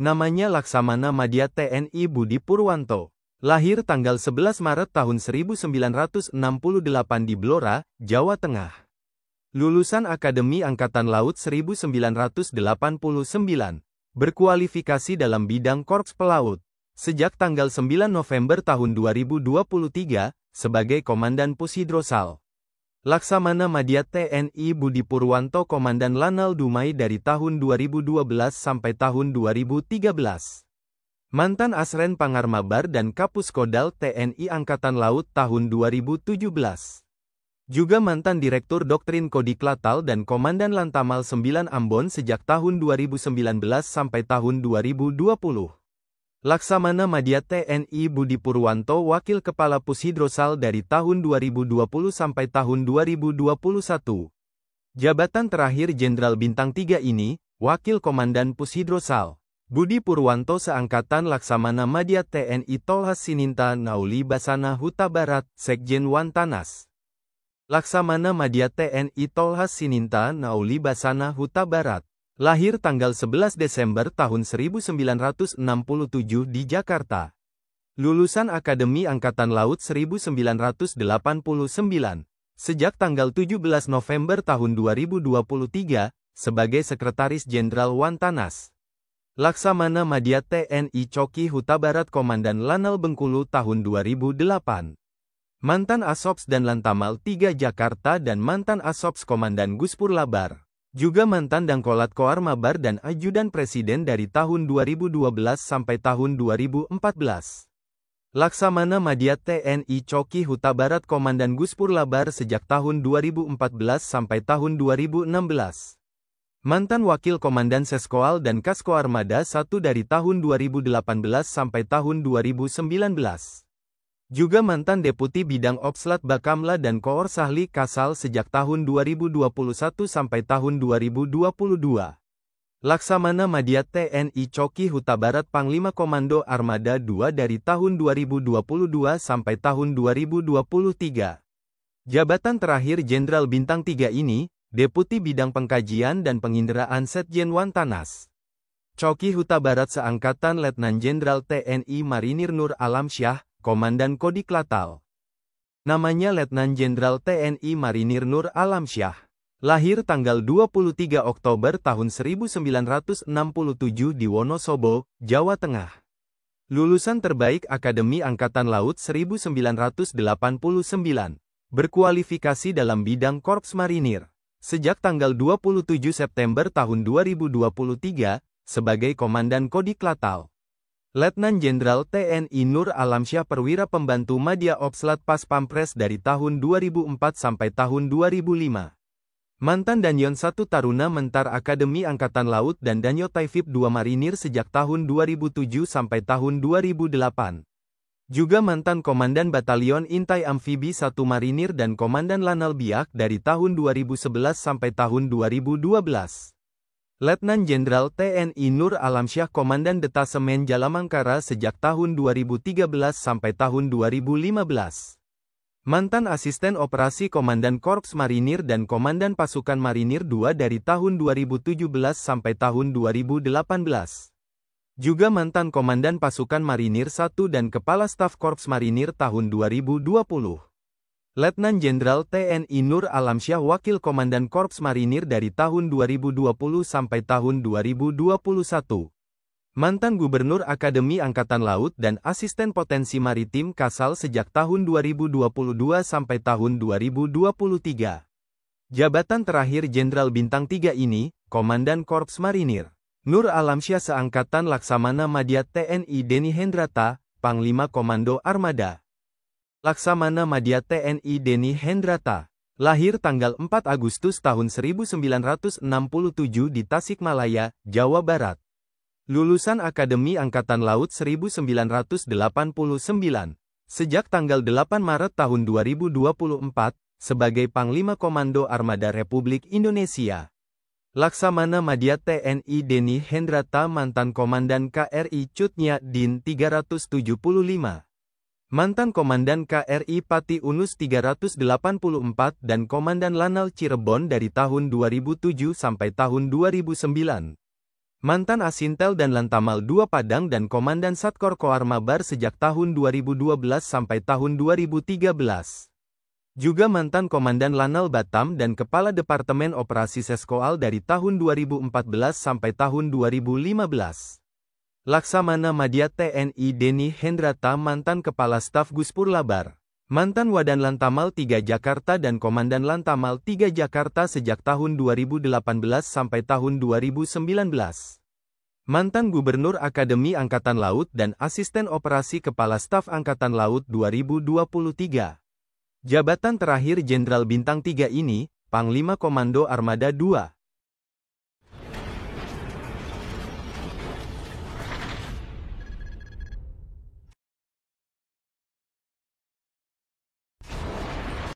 Namanya Laksamana Madya TNI Budi Purwanto. Lahir tanggal 11 Maret tahun 1968 di Blora, Jawa Tengah. Lulusan Akademi Angkatan Laut 1989. Berkualifikasi dalam bidang Korps Pelaut. Sejak tanggal 9 November tahun 2023, sebagai Komandan Pushidrosal. Laksamana Madya TNI Budi Purwanto Komandan Lanal Dumai dari tahun 2012 sampai tahun 2013. Mantan Asren Pangarmabar dan Kapus Kodal TNI Angkatan Laut tahun 2017. Juga mantan Direktur Doktrin Kodiklatal dan Komandan Lantamal 9 Ambon sejak tahun 2019 sampai tahun 2020. Laksamana Madya TNI Budi Purwanto Wakil Kepala Pushidrosal dari tahun 2020 sampai tahun 2021. Jabatan terakhir Jenderal Bintang 3 ini, Wakil Komandan Pushidrosal. Budi Purwanto seangkatan Laksamana Madya TNI Tolhas Sininta Nauli Basana Huta Barat, Sekjen Wantanas. Laksamana Madya TNI Tolhas Sininta Nauli Basana Huta Barat. Lahir tanggal 11 Desember tahun 1967 di Jakarta. Lulusan Akademi Angkatan Laut 1989. Sejak tanggal 17 November tahun 2023, sebagai Sekretaris Jenderal Wantanas. Laksamana Madya TNI Coki Huta Barat Komandan Lanal Bengkulu tahun 2008. Mantan Asops dan Lantamal 3 Jakarta dan mantan Asops Komandan Guspur Labar. Juga mantan Dangkolat Koarmabar dan Ajudan Presiden dari tahun 2012 sampai tahun 2014. Laksamana Madya TNI Coki Huta Barat Komandan Guspur Labar sejak tahun 2014 sampai tahun 2016. Mantan Wakil Komandan Seskoal dan Kasko Armada 1 dari tahun 2018 sampai tahun 2019. Juga mantan Deputi Bidang Opslat Bakamla dan Koor Sahli Kasal sejak tahun 2021 sampai tahun 2022. Laksamana Madya TNI Coki Huta Barat Panglima Komando Armada 2 dari tahun 2022 sampai tahun 2023. Jabatan terakhir Jenderal Bintang 3 ini, Deputi Bidang Pengkajian dan Penginderaan Setjen Wantanas. Coki Huta Barat seangkatan Letnan Jenderal TNI Marinir Nur Alamsyah, Komandan Kodiklatal. Namanya Letnan Jenderal TNI Marinir Nur Alamsyah. Lahir tanggal 23 Oktober tahun 1967 di Wonosobo, Jawa Tengah. Lulusan terbaik Akademi Angkatan Laut 1989. Berkualifikasi dalam bidang Korps Marinir. Sejak tanggal 27 September tahun 2023, sebagai Komandan Kodiklatal. Letnan Jenderal TNI Nur Alamsyah Perwira Pembantu Madya Opslat Pas Pampres dari tahun 2004 sampai tahun 2005. Mantan Danyon 1 Taruna Mentar Akademi Angkatan Laut dan Danyo Taifib 2 Marinir sejak tahun 2007 sampai tahun 2008. Juga mantan Komandan Batalion Intai Amfibi 1 Marinir dan Komandan Lanal Biak dari tahun 2011 sampai tahun 2012. Letnan Jenderal TNI Nur Alamsyah Komandan Detasemen Jalamangkara sejak tahun 2013 sampai tahun 2015. Mantan Asisten Operasi Komandan Korps Marinir dan Komandan Pasukan Marinir 2 dari tahun 2017 sampai tahun 2018. Juga mantan Komandan Pasukan Marinir 1 dan Kepala Staf Korps Marinir tahun 2020. Letnan Jenderal TNI Nur Alamsyah Wakil Komandan Korps Marinir dari tahun 2020 sampai tahun 2021. Mantan Gubernur Akademi Angkatan Laut dan Asisten Potensi Maritim Kasal sejak tahun 2022 sampai tahun 2023. Jabatan terakhir Jenderal Bintang 3 ini, Komandan Korps Marinir. Nur Alamsyah seangkatan Laksamana Madya TNI Deni Hendrata, Panglima Komando Armada. Laksamana Madya TNI Deni Hendrata. Lahir tanggal 4 Agustus tahun 1967 di Tasikmalaya, Jawa Barat. Lulusan Akademi Angkatan Laut 1989. Sejak tanggal 8 Maret tahun 2024, sebagai Panglima Komando Armada Republik Indonesia. Laksamana Madya TNI Deni Hendrata mantan Komandan KRI Cutnya Din 375. Mantan Komandan KRI Pati Unus 384 dan Komandan Lanal Cirebon dari tahun 2007 sampai tahun 2009. Mantan Asintel dan Lantamal 2 Padang dan Komandan Satkor Koarmabar sejak tahun 2012 sampai tahun 2013. Juga mantan Komandan Lanal Batam dan Kepala Departemen Operasi Seskoal dari tahun 2014 sampai tahun 2015. Laksamana Madya TNI Denny Hendrata mantan Kepala Staf Guspur Labar. Mantan Wadan Lantamal 3 Jakarta dan Komandan Lantamal 3 Jakarta sejak tahun 2018 sampai tahun 2019. Mantan Gubernur Akademi Angkatan Laut dan Asisten Operasi Kepala Staf Angkatan Laut 2023. Jabatan terakhir Jenderal Bintang 3 ini, Panglima Komando Armada 2.